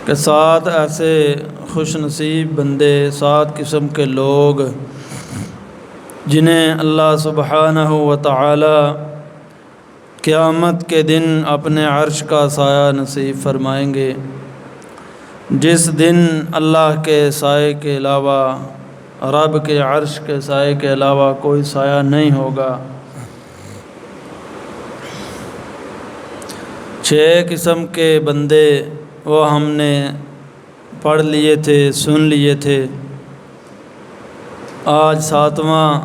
کہ 7 ایسے خوش نصیب بندے، 7 قسم کے لوگ جنہیں اللہ سبحانہ و تعالی قیامت کے دن اپنے عرش کا سایہ نصیب فرمائیں گے، جس دن اللہ کے سائے کے علاوہ، رب کے عرش کے سائے کے علاوہ کوئی سایہ نہیں ہوگا۔ 6 قسم کے بندے وہ ہم نے پڑھ لیے تھے، سن لیے تھے۔ آج 7واں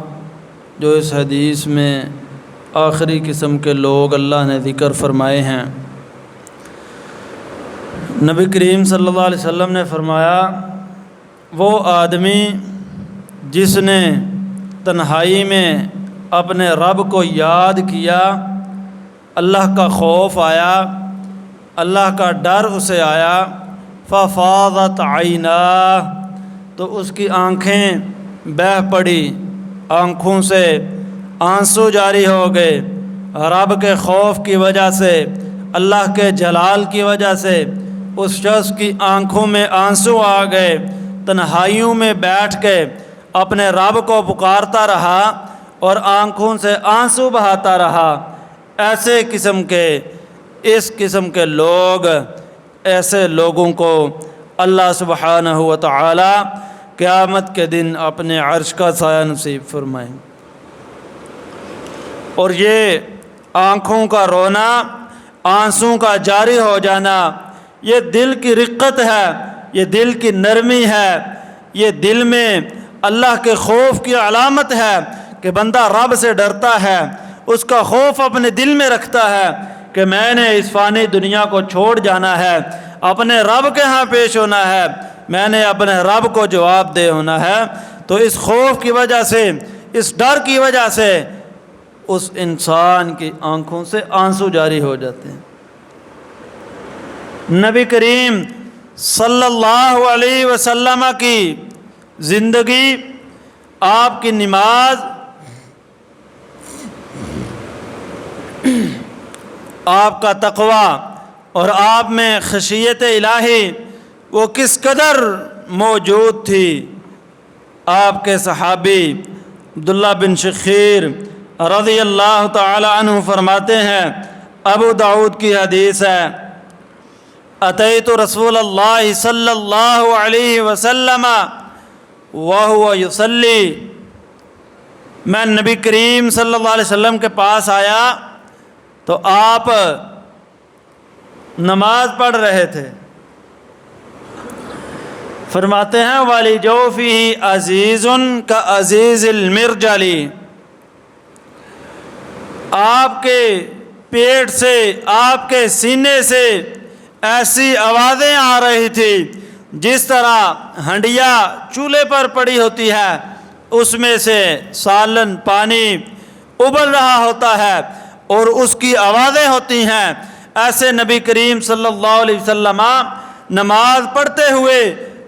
جو اس حدیث میں آخری قسم کے لوگ اللہ نے ذکر فرمائے ہیں، نبی کریم صلی اللہ علیہ وسلم نے فرمایا، وہ آدمی جس نے تنہائی میں اپنے رب کو یاد کیا، اللہ کا خوف آیا، اللہ کا ڈر اسے آیا، ففاضت عیناہ، تو اس کی آنکھیں بہہ پڑی، آنکھوں سے آنسو جاری ہو گئے، رب کے خوف کی وجہ سے، اللہ کے جلال کی وجہ سے اس شخص کی آنکھوں میں آنسو آ گئے، تنہائیوں میں بیٹھ کے اپنے رب کو پکارتا رہا اور آنکھوں سے آنسو بہاتا رہا۔ ایسے قسم کے، اس قسم کے لوگ، ایسے لوگوں کو اللہ سبحانہ و تعالی قیامت کے دن اپنے عرش کا سایہ نصیب فرمائیں۔ اور یہ آنکھوں کا رونا، آنسوں کا جاری ہو جانا، یہ دل کی رقت ہے، یہ دل کی نرمی ہے، یہ دل میں اللہ کے خوف کی علامت ہے کہ بندہ رب سے ڈرتا ہے، اس کا خوف اپنے دل میں رکھتا ہے کہ میں نے اس فانی دنیا کو چھوڑ جانا ہے، اپنے رب کے ہاں پیش ہونا ہے، میں نے اپنے رب کو جواب دہ ہونا ہے۔ تو اس خوف کی وجہ سے، اس ڈر کی وجہ سے اس انسان کی آنکھوں سے آنسو جاری ہو جاتے ہیں۔ نبی کریم صلی اللہ علیہ وسلم کی زندگی، آپ کی نماز، آپ کا تقوی اور آپ میں خشیت الہی وہ کس قدر موجود تھی۔ آپ کے صحابی عبداللہ بن شخیر رضی اللہ تعالی عنہ فرماتے ہیں، ابو داؤد کی حدیث ہے، اتیت رسول اللہ صلی اللہ علیہ وسلم وہو یصلی، میں نبی کریم صلی اللہ علیہ وسلم کے پاس آیا تو آپ نماز پڑھ رہے تھے۔ فرماتے ہیں والی جوفہ عزیز کا عزیز المرجل، آپ کے پیٹ سے، آپ کے سینے سے ایسی آوازیں آ رہی تھی جس طرح ہنڈیا چولہے پر پڑی ہوتی ہے، اس میں سے سالن پانی ابل رہا ہوتا ہے اور اس کی آوازیں ہوتی ہیں۔ ایسے نبی کریم صلی اللہ علیہ وسلم نماز پڑھتے ہوئے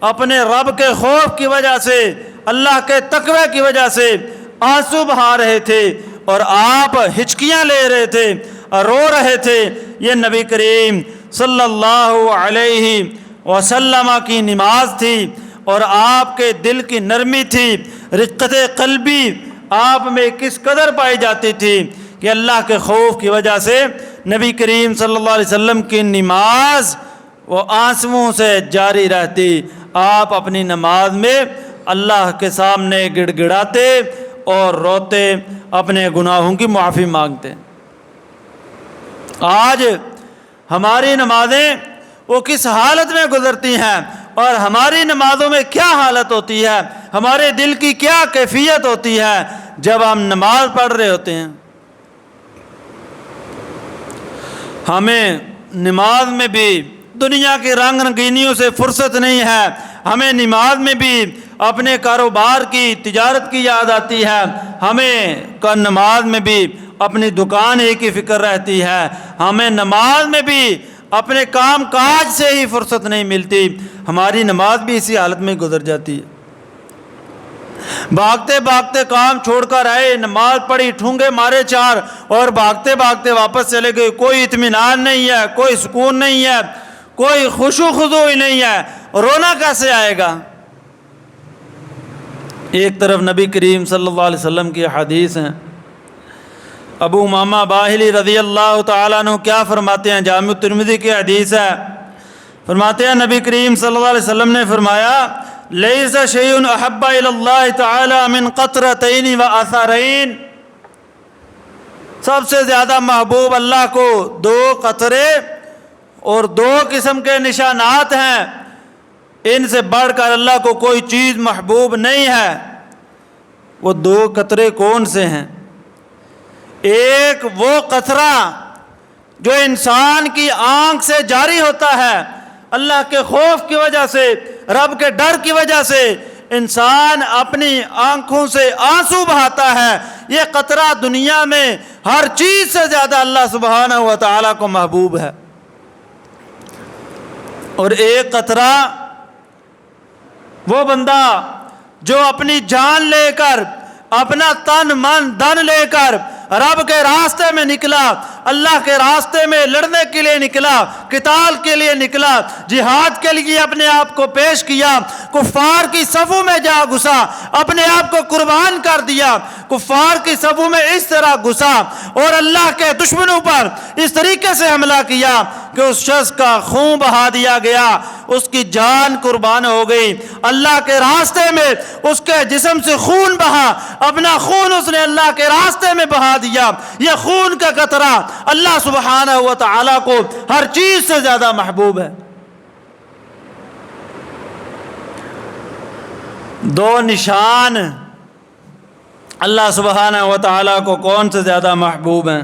اپنے رب کے خوف کی وجہ سے، اللہ کے تقوی کی وجہ سے آنسو بہا رہے تھے اور آپ ہچکیاں لے رہے تھے، رو رہے تھے۔ یہ نبی کریم صلی اللہ علیہ وسلم کی نماز تھی اور آپ کے دل کی نرمی تھی، رقت قلبی آپ میں کس قدر پائی جاتی تھی کہ اللہ کے خوف کی وجہ سے نبی کریم صلی اللہ علیہ وسلم کی نماز وہ آنسوؤں سے جاری رہتی۔ آپ اپنی نماز میں اللہ کے سامنے گڑ گڑاتے اور روتے، اپنے گناہوں کی معافی مانگتے۔ آج ہماری نمازیں وہ کس حالت میں گزرتی ہیں اور ہماری نمازوں میں کیا حالت ہوتی ہے، ہمارے دل کی کیا کیفیت ہوتی ہے جب ہم نماز پڑھ رہے ہوتے ہیں۔ ہمیں نماز میں بھی دنیا کی رنگ رنگینیوں سے فرصت نہیں ہے، ہمیں نماز میں بھی اپنے کاروبار کی، تجارت کی یاد آتی ہے، ہمیں نماز میں بھی اپنی دکان ہی کی فکر رہتی ہے، ہمیں نماز میں بھی اپنے کام کاج سے ہی فرصت نہیں ملتی، ہماری نماز بھی اسی حالت میں گزر جاتی ہے۔ بھاگتے بھاگتے کام چھوڑ کر آئے، نماز پڑھی، ٹھونگے مارے 4 اور بھاگتے بھاگتے واپس چلے گئے، کوئی اطمینان نہیں ہے، کوئی سکون نہیں ہے، کوئی خشوع خضوع ہی نہیں ہے، رونا کیسے آئے گا؟ ایک طرف نبی کریم صلی اللہ علیہ وسلم کی حدیث ہیں، ابو امامہ باہلی رضی اللہ تعالیٰ عنہ کیا فرماتے ہیں؟ جامع ترمذی کی حدیث ہے، فرماتے ہیں نبی کریم صلی اللہ علیہ وسلم نے فرمایا لیس شیء احب الی اللہ تعالی من قطرتین و اثرین، سب سے زیادہ محبوب اللہ کو 2 قطرے اور 2 قسم کے نشانات ہیں، ان سے بڑھ کر اللہ کو کوئی چیز محبوب نہیں ہے۔ وہ 2 قطرے کون سے ہیں؟ ایک وہ قطرہ جو انسان کی آنکھ سے جاری ہوتا ہے، اللہ کے خوف کی وجہ سے، رب کے ڈر کی وجہ سے انسان اپنی آنکھوں سے آنسو بہاتا ہے، یہ قطرہ دنیا میں ہر چیز سے زیادہ اللہ سبحانہ و تعالیٰ کو محبوب ہے۔ اور ایک قطرہ وہ بندہ جو اپنی جان لے کر، اپنا تن من دھن لے کر رب کے راستے میں نکلا، اللہ کے راستے میں لڑنے کے لیے نکلا، قتال کے لیے نکلا، جہاد کے لیے اپنے آپ کو پیش کیا، کفار کی صفوں میں جا گھسا، اپنے آپ کو قربان کر دیا، کفار کی صفوں میں اس طرح گھسا اور اللہ کے دشمنوں پر اس طریقے سے حملہ کیا کہ اس شخص کا خون بہا دیا گیا، اس کی جان قربان ہو گئی۔ اللہ کے راستے میں اس کے جسم سے خون بہا، اپنا خون اس نے اللہ کے راستے میں بہا دیا۔ یہ خون کا قطرہ اللہ سبحانہ و تعالیٰ کو ہر چیز سے زیادہ محبوب ہے۔ 2 نشان اللہ سبحانہ و تعالیٰ کو کون سے زیادہ محبوب ہیں؟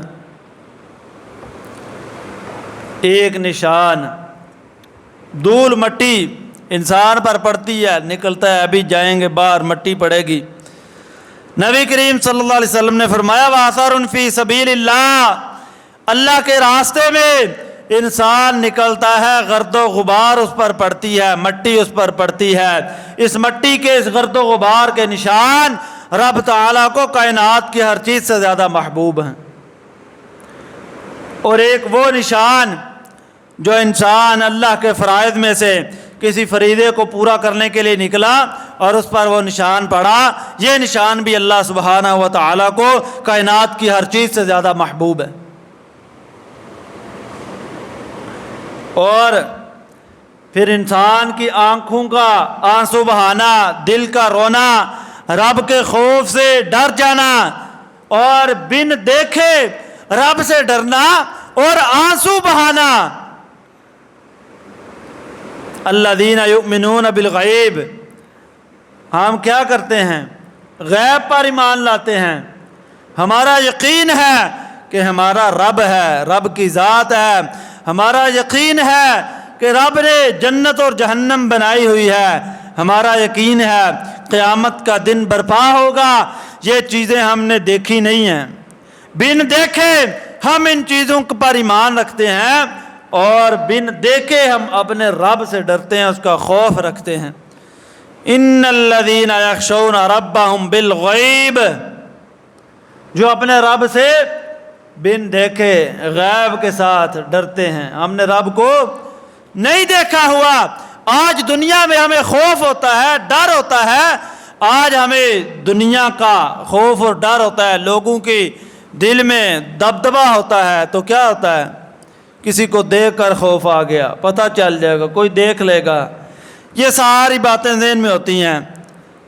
ایک نشان دھول مٹی انسان پر پڑتی ہے، نکلتا ہے، ابھی جائیں گے باہر مٹی پڑے گی۔ نبی کریم صلی اللہ علیہ وسلم نے فرمایا وَأَثَرٌ فِي سَبِيلِ اللَّهِ، اللہ کے راستے میں انسان نکلتا ہے، گرد و غبار اس پر پڑتی ہے، مٹی اس پر پڑتی ہے، اس مٹی کے اس گرد و غبار کے نشان رب تعالیٰ کو کائنات کی ہر چیز سے زیادہ محبوب ہیں۔ اور ایک وہ نشان جو انسان اللہ کے فرائض میں سے کسی فریضے کو پورا کرنے کے لیے نکلا اور اس پر وہ نشان پڑا، یہ نشان بھی اللہ سبحانہ و تعالیٰ کو کائنات کی ہر چیز سے زیادہ محبوب ہے۔ اور پھر انسان کی آنکھوں کا آنسو بہانا، دل کا رونا، رب کے خوف سے ڈر جانا اور بن دیکھے رب سے ڈرنا اور آنسو بہانا۔ الذین یؤمنون بالغیب، ہم کیا کرتے ہیں؟ غیب پر ایمان لاتے ہیں، ہمارا یقین ہے کہ ہمارا رب ہے، رب کی ذات ہے، ہمارا یقین ہے کہ رب نے جنت اور جہنم بنائی ہوئی ہے، ہمارا یقین ہے قیامت کا دن برپا ہوگا۔ یہ چیزیں ہم نے دیکھی نہیں ہیں، بن دیکھے ہم ان چیزوں پر ایمان رکھتے ہیں اور بن دیکھے ہم اپنے رب سے ڈرتے ہیں، اس کا خوف رکھتے ہیں۔ ان الذین یخشون ربہم بالغیب، جو اپنے رب سے بن دیکھے غیب کے ساتھ ڈرتے ہیں۔ ہم نے رب کو نہیں دیکھا ہوا، آج دنیا میں ہمیں خوف ہوتا ہے، ڈر ہوتا ہے، آج ہمیں دنیا کا خوف اور ڈر ہوتا ہے، لوگوں کی دل میں دبدبہ ہوتا ہے، تو کیا ہوتا ہے؟ کسی کو دیکھ کر خوف آ گیا، پتہ چل جائے گا، کوئی دیکھ لے گا، یہ ساری باتیں ذہن میں ہوتی ہیں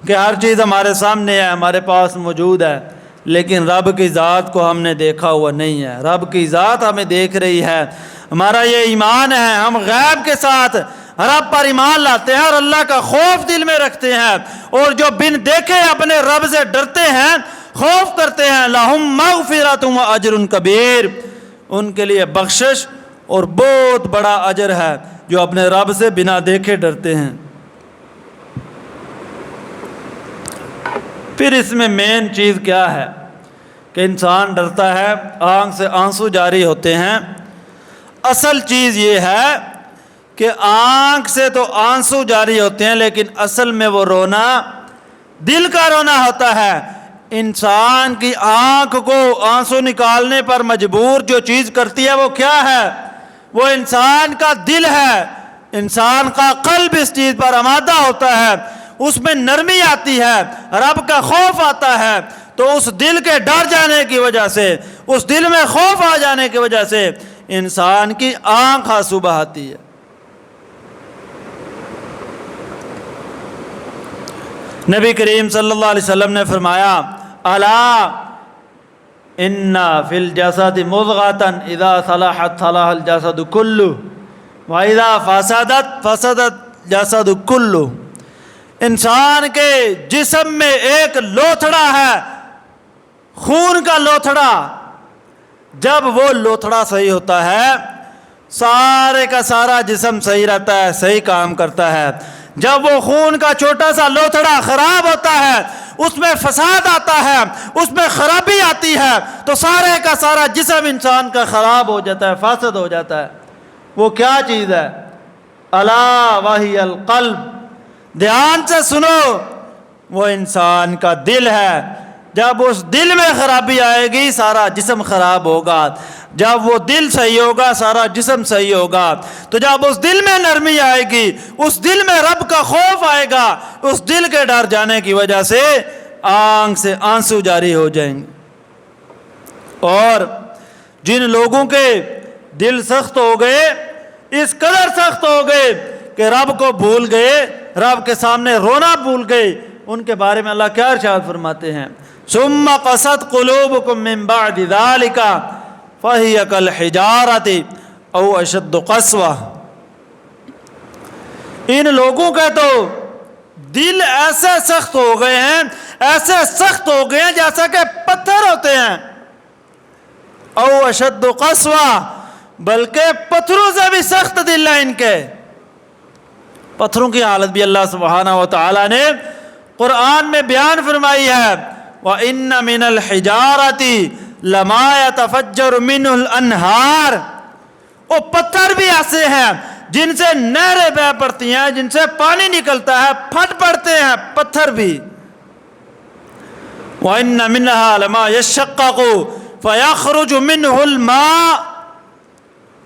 کہ ہر چیز ہمارے سامنے ہے، ہمارے پاس موجود ہے، لیکن رب کی ذات کو ہم نے دیکھا ہوا نہیں ہے، رب کی ذات ہمیں دیکھ رہی ہے۔ ہمارا یہ ایمان ہے، ہم غیب کے ساتھ رب پر ایمان لاتے ہیں اور اللہ کا خوف دل میں رکھتے ہیں، اور جو بن دیکھے اپنے رب سے ڈرتے ہیں، خوف کرتے ہیں، لَهُمْ مَغْفِرَةٌ وَأَجْرٌ كَبِيرٌ، ان کے لیے بخشش اور بہت بڑا اجر ہے جو اپنے رب سے بنا دیکھے ڈرتے ہیں۔ پھر اس میں مین چیز کیا ہے کہ انسان ڈرتا ہے، آنکھ سے آنسو جاری ہوتے ہیں۔ اصل چیز یہ ہے کہ آنکھ سے تو آنسو جاری ہوتے ہیں، لیکن اصل میں وہ رونا دل کا رونا ہوتا ہے۔ انسان کی آنکھ کو آنسو نکالنے پر مجبور جو چیز کرتی ہے وہ کیا ہے؟ وہ انسان کا دل ہے، انسان کا قلب اس چیز پر آمادہ ہوتا ہے، اس میں نرمی آتی ہے، رب کا خوف آتا ہے، تو اس دل کے ڈر جانے کی وجہ سے، اس دل میں خوف آ جانے کی وجہ سے انسان کی آنکھ آنسو بہاتی ہے۔ نبی کریم صلی اللہ علیہ وسلم نے فرمایا الا ان فی الجسد مضغۃ اذا صلحت صلح الجسد کلہ واذا فسدت فسد الجسد کلہ۔ انسان کے جسم میں ایک لوتھڑا ہے، خون کا لوتھڑا، جب وہ لوتھڑا صحیح ہوتا ہے سارے کا سارا جسم صحیح رہتا ہے، صحیح کام کرتا ہے۔ جب وہ خون کا چھوٹا سا لوتھڑا خراب ہوتا ہے، اس میں فساد آتا ہے، اس میں خرابی آتی ہے، تو سارے کا سارا جسم انسان کا خراب ہو جاتا ہے، فاسد ہو جاتا ہے۔ وہ کیا چیز ہے؟ الا وہی القلب، دھیان سے سنو، وہ انسان کا دل ہے۔ جب اس دل میں خرابی آئے گی سارا جسم خراب ہوگا، جب وہ دل صحیح ہوگا سارا جسم صحیح ہوگا۔ تو جب اس دل میں نرمی آئے گی، اس دل میں رب کا خوف آئے گا، اس دل کے ڈر جانے کی وجہ سے آنکھ سے آنسو جاری ہو جائیں گے۔ اور جن لوگوں کے دل سخت ہو گئے، اس قدر سخت ہو گئے کہ رب کو بھول گئے، رب کے سامنے رونا بھول گئے، ان کے بارے میں اللہ کیا ارشاد فرماتے ہیں؟ ثم قست قلوبکم من بعد ذلک فہی کالحجارۃ او اشد قسوہ۔ ان لوگوں کے تو دل ایسے سخت ہو گئے ہیں، ایسے سخت ہو گئے ہیں جیسا کہ پتھر ہوتے ہیں، او اشد قسوہ، بلکہ پتھروں سے بھی سخت دل ہے ان کے۔ پتھروں کی حالت بھی اللہ سبحانہ و تعالی نے قرآن میں بیان فرمائی ہے، وَإِنَّ مِنَ الْحِجَارَةِ لَمَا يَتَفَجَّرُ مِنْهُ الْأَنْهَارِ۔ وہ پتھر بھی ایسے ہیں جن سے نہریں بہہ پڑتی ہیں، جن سے پانی نکلتا ہے، پھٹ پڑتے ہیں پتھر بھی۔ وَإِنَّ مِنْهَا لَمَا يَشَّقَّقُ فَيَخْرُجُ مِنْهُ الْمَاءُ۔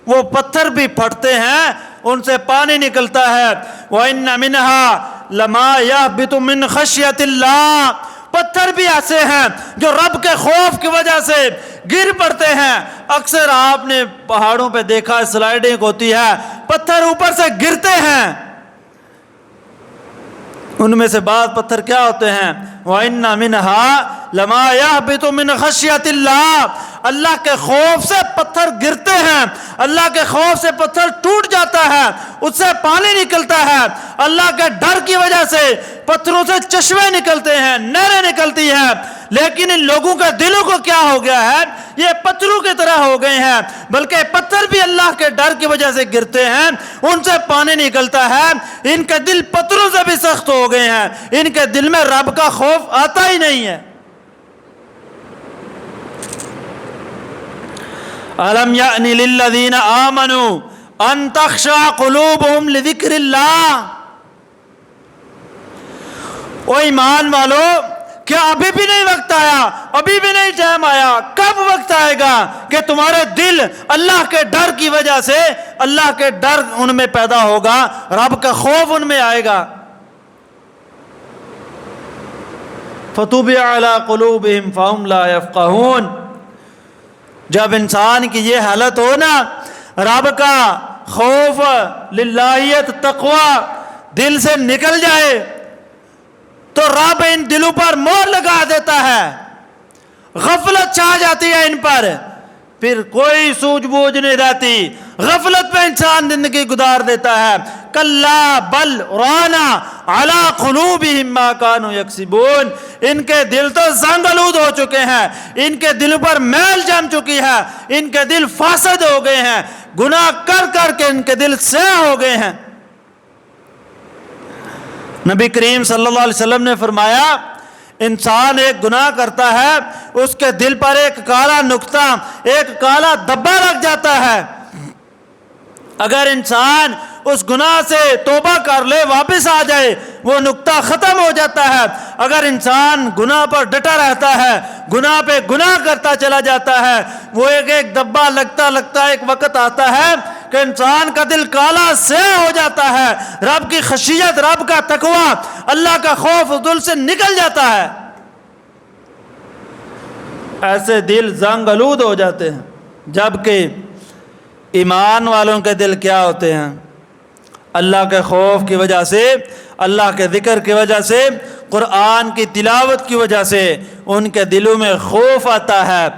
وہ پتھر بھی پھٹتے ہیں، ان سے پانی نکلتا ہے۔ وَإِنَّ مِنْهَا لَمَا يَهْبِطُ مِنْ خَشْيَةِ اللَّهِ۔ پتھر بھی ایسے ہیں جو رب کے خوف کی وجہ سے گر پڑتے ہیں۔ اکثر آپ نے پہاڑوں پہ دیکھا سلائیڈنگ ہوتی ہے، پتھر اوپر سے گرتے ہیں۔ ان میں سے بعض پتھر کیا ہوتے ہیں؟ وَإِنَّ مِنْهَا لَمَا يَهْبِطُ مِنْ خَشْيَةِ اللَّهِ۔ اللہ کے خوف سے پتھر گرتے ہیں، اللہ کے خوف سے پتھر ٹوٹ جاتا ہے، اس سے پانی نکلتا ہے۔ اللہ کے ڈر کی وجہ سے پتھروں سے چشمے نکلتے ہیں، نہریں نکلتی ہیں۔ لیکن ان لوگوں کے دلوں کو کیا ہو گیا ہے؟ یہ پتھروں کی طرح ہو گئے ہیں، بلکہ پتھر بھی اللہ کے ڈر کی وجہ سے گرتے ہیں، ان سے پانی نکلتا ہے۔ ان کے دل پتھروں سے بھی سخت ہو گئے ہیں، ان کے دل میں رب کا خوف آتا ہی نہیں ہے۔ أَلَمْ يَأْنِ لِلَّذِينَ آمَنُوا أَن تَخْشَعَ قُلُوبُهُمْ لِذِكْرِ اللَّهِ۔ او ایمان والو، کیا ابھی بھی نہیں وقت آیا، ابھی بھی نہیں ٹائم آیا؟ کب وقت آئے گا کہ تمہارے دل اللہ کے ڈر کی وجہ سے، اللہ کے ڈر ان میں پیدا ہوگا، رب کا خوف ان میں آئے گا۔ فَطُبِعَ عَلَى قُلُوبِهِمْ فَهُمْ لَا يَفْقَهُونَ۔ جب انسان کی یہ حالت ہو نا، رب کا خوف، للہیت، تقوی دل سے نکل جائے، تو رب ان دلوں پر مہر لگا دیتا ہے، غفلت چھا جاتی ہے ان پر، پھر کوئی سوجھ بوجھ نہیں رہتی، غفلت میں انسان زندگی گزار دیتا ہے۔ کلا بل رانا علی قلوبہم ما کانوا یکسبون۔ ان کے دل تو زنگ آلود ہو چکے ہیں، ان کے دل پر میل جم چکی ہے، ان کے دل فاسد ہو گئے ہیں، گناہ کر کر کے ان کے دل سیاہ ہو گئے ہیں۔ نبی کریم صلی اللہ علیہ وسلم نے فرمایا، انسان ایک گناہ کرتا ہے، اس کے دل پر ایک کالا نقطہ، ایک کالا دبا لگ جاتا ہے۔ اگر انسان اس گناہ سے توبہ کر لے، واپس آ جائے، وہ نقطہ ختم ہو جاتا ہے۔ اگر انسان گناہ پر ڈٹا رہتا ہے، گناہ پہ گناہ کرتا چلا جاتا ہے، وہ ایک دبا لگتا ایک وقت آتا ہے کہ انسان کا دل کالا سیاہ ہو جاتا ہے، رب کی خشیت، رب کا تقوی، اللہ کا خوف اس دل سے نکل جاتا ہے۔ ایسے دل زنگ آلود ہو جاتے ہیں۔ جبکہ ایمان والوں کے دل کیا ہوتے ہیں؟ اللہ کے خوف کی وجہ سے، اللہ کے ذکر کی وجہ سے، قرآن کی تلاوت کی وجہ سے ان کے دلوں میں خوف آتا ہے،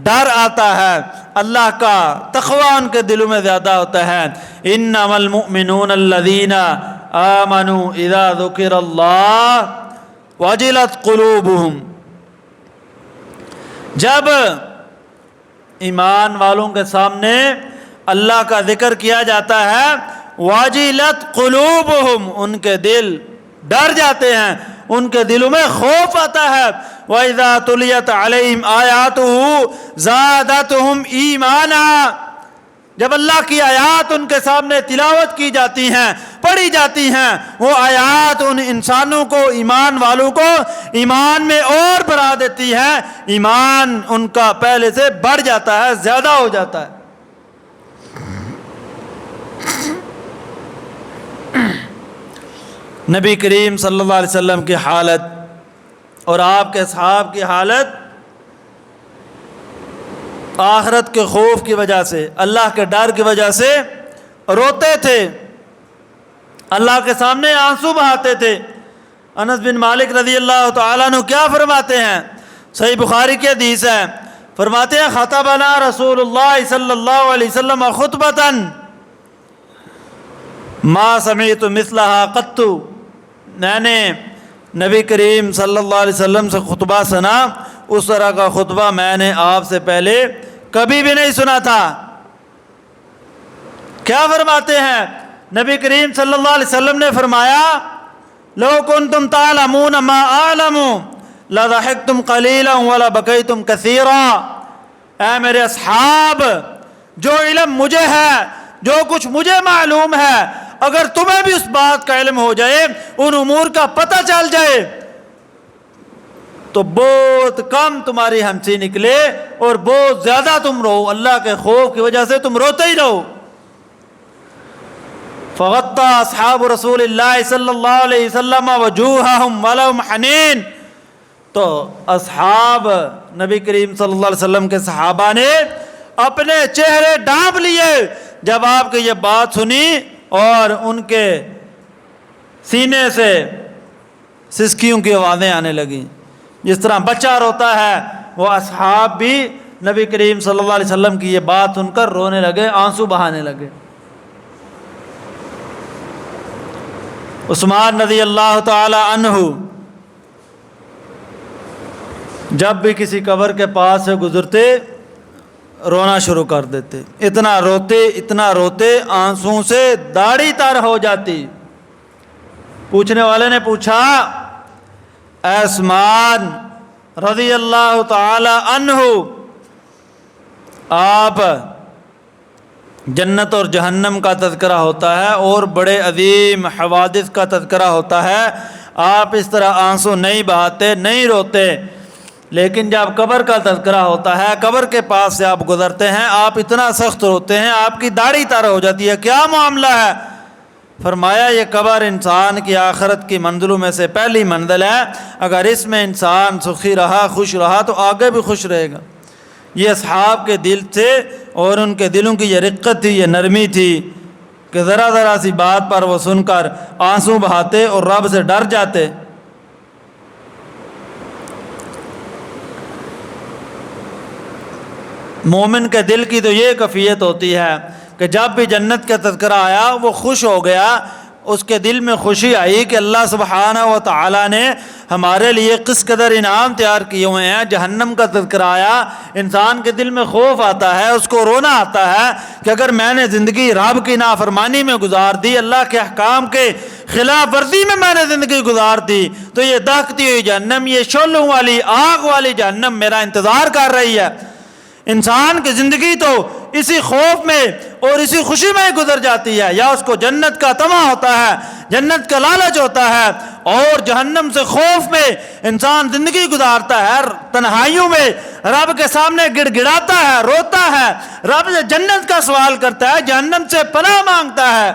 ڈر آتا ہے، اللہ کا تقوی ان کے دلوں میں زیادہ ہوتا ہے۔ انما المؤمنون الذین آمنوا اذا ذکر اللہ وجلت قلوبہم۔ جب ایمان والوں کے سامنے اللہ کا ذکر کیا جاتا ہے، واجلت قلوبہم، ان کے دل ڈر جاتے ہیں، ان کے دلوں میں خوف آتا ہے۔ وَإِذَا تُلِيَتْ عَلَيْهِمْ آيَاتُهُ زَادَتْهُمْ ایمانا، جب اللہ کی آیات ان کے سامنے تلاوت کی جاتی ہیں، پڑھی جاتی ہیں، وہ آیات ان انسانوں کو، ایمان والوں کو ایمان میں اور بڑھا دیتی ہیں، ایمان ان کا پہلے سے بڑھ جاتا ہے، زیادہ ہو جاتا ہے۔ نبی کریم صلی اللہ علیہ وسلم کی حالت اور آپ کے اصحاب کی حالت آخرت کے خوف کی وجہ سے، اللہ کے ڈر کی وجہ سے روتے تھے، اللہ کے سامنے آنسو بہاتے تھے۔ انس بن مالک رضی اللہ تعالیٰ عنہ کیا فرماتے ہیں؟ صحیح بخاری کی حدیث ہے، فرماتے ہیں خطبنا رسول اللہ صلی اللہ علیہ وسلم خطبۃ ما سمعت مثلها قط، میں نے نبی کریم صلی اللہ علیہ وسلم سے خطبہ سنا، اس طرح کا خطبہ میں نے آپ سے پہلے کبھی بھی نہیں سنا تھا۔ کیا فرماتے ہیں؟ نبی کریم صلی اللہ علیہ وسلم نے فرمایا لو کنتم تعلمون ما اعلم لضحکتم قلیلا ولبکیتم کثیرا۔ اے میرے اصحاب، جو علم مجھے ہے، جو کچھ مجھے معلوم ہے، اگر تمہیں بھی اس بات کا علم ہو جائے، ان امور کا پتہ چل جائے، تو بہت کم تمہاری ہنسی نکلے اور بہت زیادہ تم رو، اللہ کے خوف کی وجہ سے تم روتے ہی رہو۔ فغطى اصحاب رسول اللہ صلی اللہ علیہ وسلم وجوہہم ولہم حنین، تو اصحاب نبی کریم صلی اللہ علیہ وسلم کے صحابہ نے اپنے چہرے ڈھانپ لیے جب آپ کی یہ بات سنی، اور ان کے سینے سے سسکیوں کی آوازیں آنے لگیں، جس طرح بچہ روتا ہے، وہ اصحاب بھی نبی کریم صلی اللہ علیہ وسلم کی یہ بات سن کر رونے لگے، آنسو بہانے لگے۔ عثمان رضی اللہ تعالی عنہ جب بھی کسی قبر کے پاس سے گزرتے رونا شروع کر دیتے، اتنا روتے آنسوں سے داڑھی تر ہو جاتی۔ پوچھنے والے نے پوچھا اے عثمان رضی اللہ تعالی عنہ، آپ جنت اور جہنم کا تذکرہ ہوتا ہے اور بڑے عظیم حوادث کا تذکرہ ہوتا ہے، آپ اس طرح آنسو نہیں بہاتے، نہیں روتے، لیکن جب قبر کا تذکرہ ہوتا ہے، قبر کے پاس سے آپ گزرتے ہیں، آپ اتنا سخت روتے ہیں، آپ کی داڑھی تر ہو جاتی ہے، کیا معاملہ ہے؟ فرمایا یہ قبر انسان کی آخرت کی منزلوں میں سے پہلی منزل ہے، اگر اس میں انسان سخی رہا، خوش رہا، تو آگے بھی خوش رہے گا۔ یہ اصحاب کے دل تھے، اور ان کے دلوں کی یہ رقت تھی، یہ نرمی تھی کہ ذرا ذرا سی بات پر وہ سن کر آنسو بہاتے اور رب سے ڈر جاتے۔ مومن کے دل کی تو یہ کیفیت ہوتی ہے کہ جب بھی جنت کا تذکرہ آیا وہ خوش ہو گیا، اس کے دل میں خوشی آئی کہ اللہ سبحانہ و تعالیٰ نے ہمارے لیے کس قدر انعام تیار کیے ہوئے ہیں۔ جہنم کا تذکرہ آیا، انسان کے دل میں خوف آتا ہے، اس کو رونا آتا ہے کہ اگر میں نے زندگی رب کی نافرمانی میں گزار دی، اللہ کے احکام کے خلاف ورزی میں نے زندگی گزار دی، تو یہ دہکتی ہوئی جہنم، یہ شعلوں والی آگ والی جہنم میرا انتظار کر رہی ہے۔ انسان کی زندگی تو اسی خوف میں اور اسی خوشی میں گزر جاتی ہے، یا اس کو جنت کا طمع ہوتا ہے، جنت کا لالچ ہوتا ہے، اور جہنم سے خوف میں انسان زندگی گزارتا ہے، تنہائیوں میں رب کے سامنے گڑ گڑاتا ہے، روتا ہے، رب سے جنت کا سوال کرتا ہے، جہنم سے پناہ مانگتا ہے۔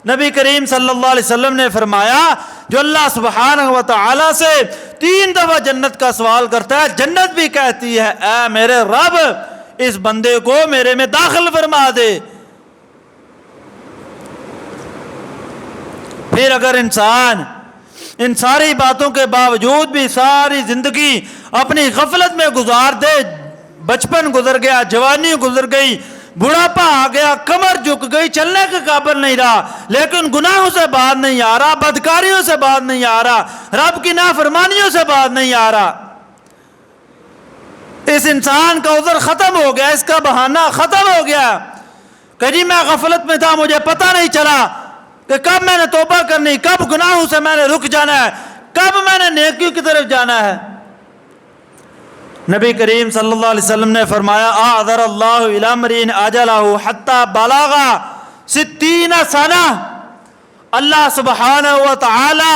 نبی کریم صلی اللہ علیہ وسلم نے فرمایا جو اللہ سبحانہ و تعالی سے 3 دفعہ جنت کا سوال کرتا ہے، جنت بھی کہتی ہے اے میرے رب اس بندے کو میرے میں داخل فرما دے۔ پھر اگر انسان ان ساری باتوں کے باوجود بھی ساری زندگی اپنی غفلت میں گزار دے، بچپن گزر گیا، جوانی گزر گئی، بڑھاپا آ گیا، کمر جھک گئی، چلنے کے قابل نہیں رہا، لیکن گناہوں سے باہر نہیں آ رہا، بدکاریوں سے باہر نہیں آ رہا، رب کی نافرمانیوں سے باہر نہیں آ رہا، اس انسان کا عذر ختم ہو گیا، اس کا بہانہ ختم ہو گیا کہ جی میں غفلت میں تھا، مجھے پتہ نہیں چلا کہ کب میں نے توبہ کرنی، کب گناہوں سے میں نے رک جانا ہے، کب میں نے نیکی کی طرف جانا ہے۔ نبی کریم صلی اللہ علیہ وسلم نے فرمایا اعذر اللہ الی امرئ اجلہ حتی بلغ 60 سنہ، اللہ سبحانہ و تعالی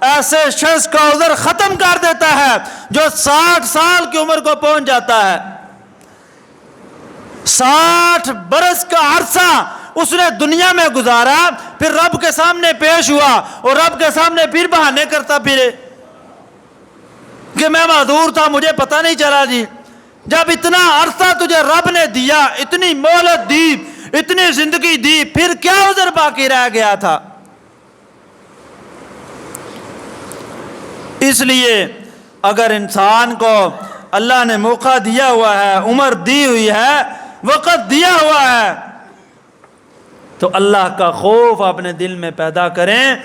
ایسے شخص کا عذر ختم کر دیتا ہے جو 60 سال کی عمر کو پہنچ جاتا ہے۔ 60 برس کا عرصہ اس نے دنیا میں گزارا، پھر رب کے سامنے پیش ہوا اور رب کے سامنے پھر بہانے کرتا پھرے کہ میں معذور تھا، مجھے پتہ نہیں چلا جی۔ جب اتنا عرصہ تجھے رب نے دیا، اتنی مہلت دی، اتنی زندگی دی، پھر کیا عذر باقی رہ گیا تھا؟ اس لیے اگر انسان کو اللہ نے موقع دیا ہوا ہے، عمر دی ہوئی ہے، وقت دیا ہوا ہے، تو اللہ کا خوف اپنے دل میں پیدا کریں،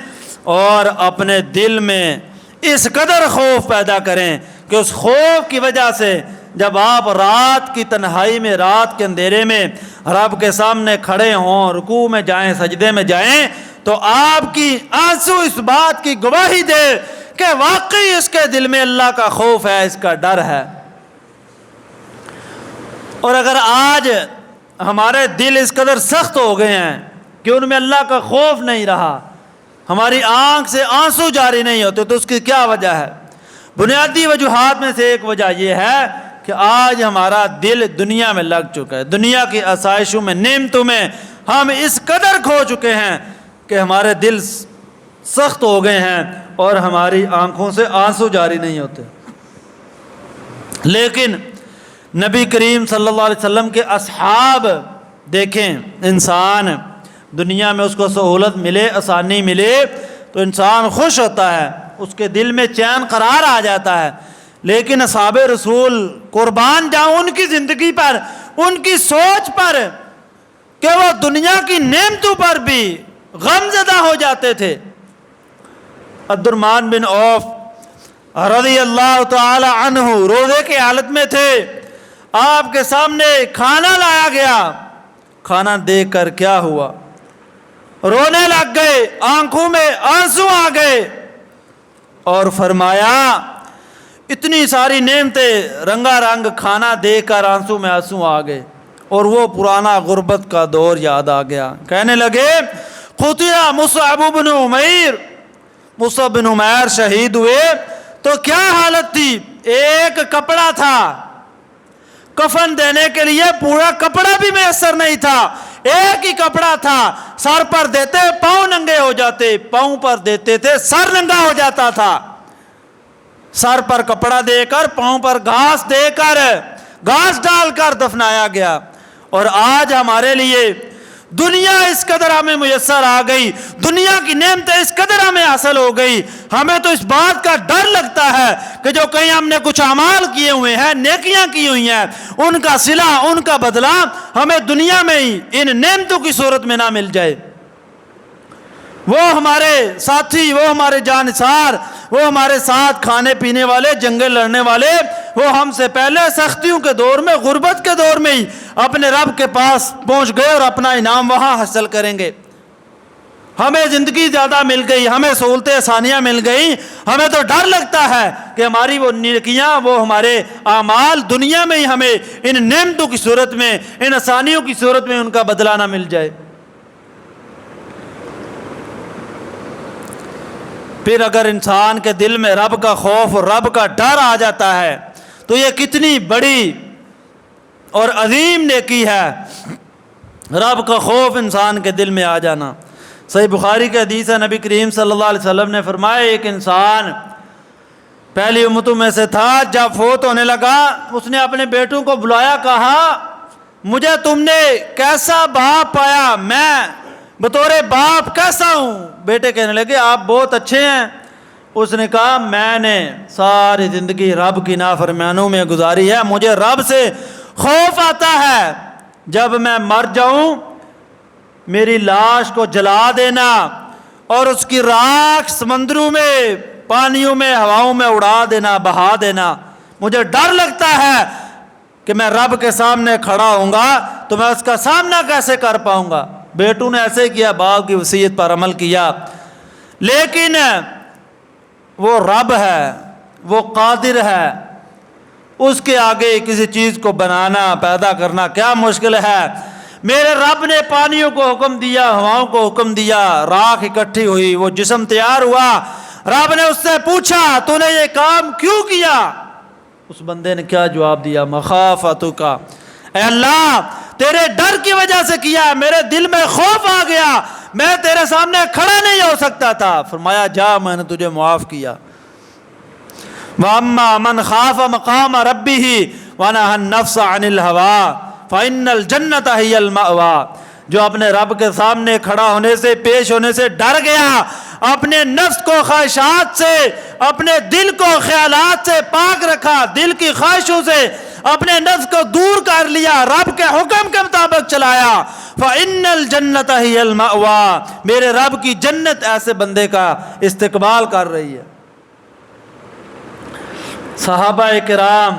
اور اپنے دل میں اس قدر خوف پیدا کریں کہ اس خوف کی وجہ سے جب آپ رات کی تنہائی میں، رات کے اندھیرے میں رب کے سامنے کھڑے ہوں، رکوع میں جائیں، سجدے میں جائیں، تو آپ کی آنسو اس بات کی گواہی دے کہ واقعی اس کے دل میں اللہ کا خوف ہے، اس کا ڈر ہے۔ اور اگر آج ہمارے دل اس قدر سخت ہو گئے ہیں کہ ان میں اللہ کا خوف نہیں رہا، ہماری آنکھ سے آنسو جاری نہیں ہوتے، تو اس کی کیا وجہ ہے؟ بنیادی وجوہات میں سے ایک وجہ یہ ہے کہ آج ہمارا دل دنیا میں لگ چکا ہے، دنیا کی آسائشوں میں، نعمتوں میں ہم اس قدر کھو چکے ہیں کہ ہمارے دل سخت ہو گئے ہیں اور ہماری آنکھوں سے آنسو جاری نہیں ہوتے۔ لیکن نبی کریم صلی اللہ علیہ وسلم کے اصحاب دیکھیں، انسان دنیا میں اس کو سہولت ملے، آسانی ملے تو انسان خوش ہوتا ہے، اس کے دل میں چین قرار آ جاتا ہے، لیکن اصحاب رسول قربان جاؤں ان کی زندگی پر، ان کی سوچ پر کہ وہ دنیا کی نعمتوں پر بھی غم زدہ ہو جاتے تھے۔ عبدالرحمن بن عوف رضی اللہ تعالی عنہ روزے کی حالت میں تھے، آپ کے سامنے کھانا لایا گیا، کھانا دیکھ کر کیا ہوا؟ رونے لگ گئے، آنکھوں میں آنسو آ گئے، اور فرمایا اتنی ساری نعمتیں، رنگا رنگ کھانا دیکھ کر آنسو میں آنسو آ گئے، اور وہ پرانا غربت کا دور یاد آ گیا۔ کہنے لگے قتل مصعب بن عمیر، مصعب بن عمیر شہید ہوئے تو کیا حالت تھی؟ ایک کپڑا تھا، کفن دینے کے لیے پورا کپڑا بھی میسر نہیں تھا، ایک ہی کپڑا تھا، سر پر دیتے پاؤں ننگے ہو جاتے، پاؤں پر دیتے تھے سر ننگا ہو جاتا تھا۔ سر پر کپڑا دے کر، پاؤں پر گھاس دے کر، گھاس ڈال کر دفنایا گیا۔ اور آج ہمارے لیے دنیا اس قدر ہمیں میسر آ گئی، دنیا کی نعمتیں اس قدر ہمیں حاصل ہو گئی، ہمیں تو اس بات کا ڈر لگتا ہے کہ جو کہیں ہم نے کچھ اعمال کیے ہوئے ہیں، نیکیاں کی ہوئی ہیں، ان کا صلہ، ان کا بدلہ ہمیں دنیا میں ہی ان نعمتوں کی صورت میں نہ مل جائے۔ وہ ہمارے ساتھی، وہ ہمارے جانثار، وہ ہمارے ساتھ کھانے پینے والے، جنگیں لڑنے والے، وہ ہم سے پہلے سختیوں کے دور میں، غربت کے دور میں ہی اپنے رب کے پاس پہنچ گئے اور اپنا انعام وہاں حاصل کریں گے۔ ہمیں زندگی زیادہ مل گئی، ہمیں سہولتیں آسانیاں مل گئی، ہمیں تو ڈر لگتا ہے کہ ہماری وہ نیکیاں، وہ ہمارے اعمال دنیا میں ہی ہمیں ان نعمتوں کی صورت میں، ان آسانیوں کی صورت میں ان کا بدلہ نہ مل جائے۔ پھر اگر انسان کے دل میں رب کا خوف اور رب کا ڈر آ جاتا ہے تو یہ کتنی بڑی اور عظیم نیکی ہے، رب کا خوف انسان کے دل میں آ جانا۔ صحیح بخاری کے حدیث ہے، نبی کریم صلی اللہ علیہ وسلم نے فرمایا ایک انسان پہلی امتوں میں سے تھا، جب فوت ہونے لگا اس نے اپنے بیٹوں کو بلایا، کہا مجھے تم نے کیسا باپ پایا، میں بطور باپ کیسا ہوں؟ بیٹے کہنے لگے آپ بہت اچھے ہیں۔ اس نے کہا میں نے ساری زندگی رب کی نافرمانیوں میں گزاری ہے، مجھے رب سے خوف آتا ہے جب میں مر جاؤں میری لاش کو جلا دینا اور اس کی راکھ سمندروں میں، پانیوں میں، ہواؤں میں اڑا دینا، بہا دینا۔ مجھے ڈر لگتا ہے کہ میں رب کے سامنے کھڑا ہوں گا تو میں اس کا سامنا کیسے کر پاؤں گا۔ بیٹوں نے ایسے کیا، باپ کی وصیت پر عمل کیا، لیکن وہ رب ہے، وہ قادر ہے، اس کے آگے کسی چیز کو بنانا، پیدا کرنا کیا مشکل ہے۔ میرے رب نے پانیوں کو حکم دیا، ہواؤں کو حکم دیا، راکھ اکٹھی ہوئی، وہ جسم تیار ہوا۔ رب نے اس سے پوچھا تو نے یہ کام کیوں کیا؟ اس بندے نے کیا جواب دیا؟ مخافتک، اے اللہ تیرے ڈر کی وجہ سے کیا، میرے دل میں خوف آ گیا، میں تیرے سامنے کھڑا نہیں ہو سکتا تھا۔ فرمایا جا میں نے تجھے معاف کیا۔ وَأَمَّا مَنْ خَافَ مَقَامَ رَبِّهِ وَنَهَى النَّفْسَ عَنِ الْهَوَىٰ فَإِنَّ الْجَنَّةَ هِيَ الْمَأْوَىٰ، جو اپنے رب کے سامنے کھڑا ہونے سے، پیش ہونے سے ڈر گیا، اپنے نفس کو خواہشات سے، اپنے دل کو خیالات سے پاک رکھا، دل کی خواہشوں سے اپنے نفس کو دور کر لیا، رب کے حکم کے مطابق چلایا، فَإِنَّ الْجَنَّةَ هِيَ الْمَأْوَىٰ، میرے رب کی جنت ایسے بندے کا استقبال کر رہی ہے۔ صحابہ کرام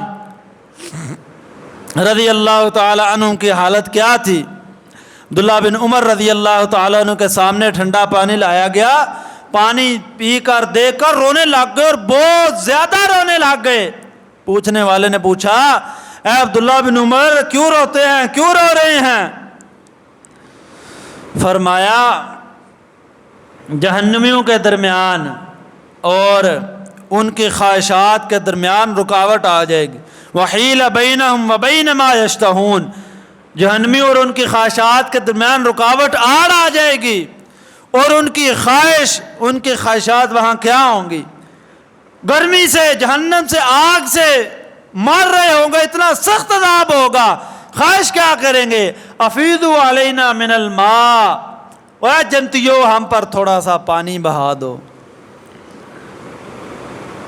رضی اللہ تعالی عنہ کی حالت کیا تھی؟ عبداللہ بن عمر رضی اللہ تعالی عنہ کے سامنے ٹھنڈا پانی لایا گیا، پانی پی کر دیکھ کر رونے لگ گئے اور بہت زیادہ رونے لگ گئے۔ پوچھنے والے نے پوچھا اے عبداللہ بن عمر کیوں روتے ہیں، کیوں رو رہے ہیں؟ فرمایا جہنمیوں کے درمیان اور ان کی خواہشات کے درمیان رکاوٹ آ جائے گی، وحیل بینہم وبین ما یشتہون، جہنمی اور ان کی خواہشات کے درمیان رکاوٹ آ جائے گی، اور ان کی خواہش، ان کی خواہشات وہاں کیا ہوں گی؟ گرمی سے، جہنم سے، آگ سے مر رہے ہوں گے، اتنا سخت عذاب ہوگا، خواہش کیا کریں گے؟ افیدوا علینا من الماء، اے جنتیو ہم پر تھوڑا سا پانی بہا دو۔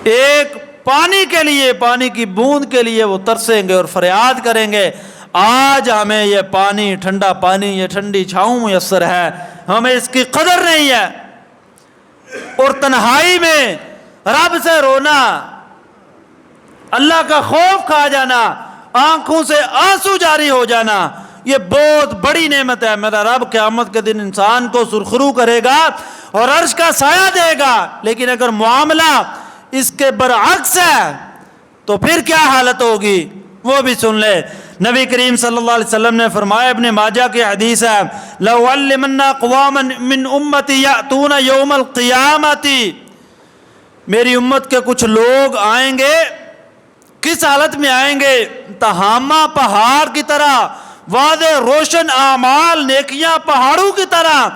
ایک پانی کے لیے، پانی کی بوند کے لیے وہ ترسیں گے اور فریاد کریں گے، آج ہمیں یہ پانی، ٹھنڈا پانی، یہ ٹھنڈی چھاؤں میسر ہے، ہمیں اس کی قدر نہیں ہے۔ اور تنہائی میں رب سے رونا، اللہ کا خوف کھا جانا، آنکھوں سے آنسو جاری ہو جانا، یہ بہت بڑی نعمت ہے۔ میرا رب قیامت کے دن انسان کو سرخرو کرے گا اور عرش کا سایہ دے گا، لیکن اگر معاملہ اس کے برعکس ہے تو پھر کیا حالت ہوگی وہ بھی سن لے۔ نبی کریم صلی اللہ علیہ وسلم نے فرمایا، ابن ماجہ کی حدیث ہے، لَأُعَلِّمَنَّ أَقْوَامًا مِّنْ أُمَّتِي يَأْتُونَ يَوْمَ الْقِيَامَةِ، میری امت کے کچھ لوگ آئیں گے، کس حالت میں آئیں گے؟ تہامہ پہاڑ کی طرح، واضح روشن اعمال، نیکیاں پہاڑوں کی طرح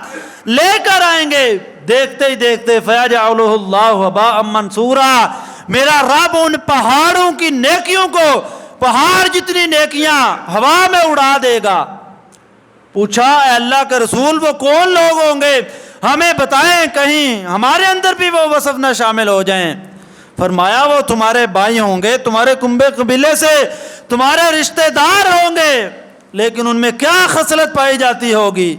لے کر آئیں گے، دیکھتے ہی دیکھتے فَيَجْعَلُهُ اللَّهُ هَبَاءً مَنْثُورًا، میرا رب ان پہاڑوں کی نیکیوں کو، پہاڑ جتنی نیکیاں ہوا میں اڑا دے گا۔ پوچھا اے اللہ کے رسول وہ کون لوگ ہوں گے، ہمیں بتائیں کہیں ہمارے اندر بھی وہ وصف نہ شامل ہو جائیں۔ فرمایا وہ تمہارے بھائی ہوں گے، تمہارے کنبے قبیلے سے تمہارے رشتہ دار ہوں گے، لیکن ان میں کیا خصلت پائی جاتی ہوگی؟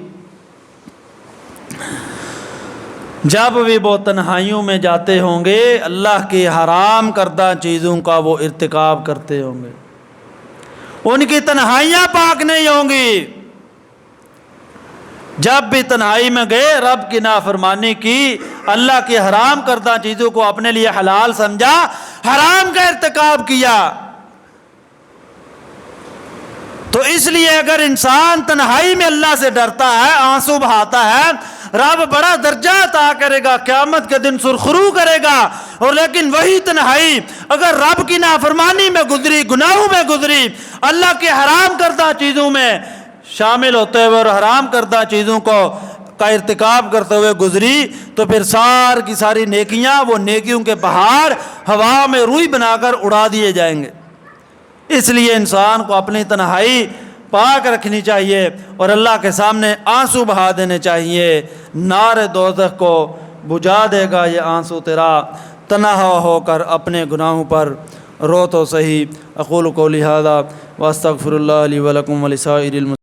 جب بھی وہ تنہائیوں میں جاتے ہوں گے اللہ کی حرام کردہ چیزوں کا وہ ارتکاب کرتے ہوں گے، ان کی تنہائیاں پاک نہیں ہوں گی۔ جب بھی تنہائی میں گئے رب کی نافرمانی کی، اللہ کی حرام کردہ چیزوں کو اپنے لیے حلال سمجھا، حرام کا ارتکاب کیا، تو اس لیے اگر انسان تنہائی میں اللہ سے ڈرتا ہے، آنسو بہاتا ہے، رب بڑا درجہ عطا کرے گا، قیامت کے دن سرخرو کرے گا۔ اور لیکن وہی تنہائی اگر رب کی نافرمانی میں گزری، گناہوں میں گزری، اللہ کے حرام کردہ چیزوں میں شامل ہوتے ہوئے اور حرام کردہ چیزوں کا ارتکاب کرتے ہوئے گزری، تو پھر سار کی ساری نیکیاں، وہ نیکیوں کے پہاڑ ہوا میں روئی بنا کر اڑا دیے جائیں گے۔ اس لیے انسان کو اپنی تنہائی پاک رکھنی چاہیے اور اللہ کے سامنے آنسو بہا دینے چاہیے۔ نار دوزخ کو بجھا دے گا یہ آنسو تیرا، تنہا ہو کر اپنے گناہوں پر رو تو صحیح۔ اقول قولی ھذا واستغفر اللہ لی ولکم ولسائر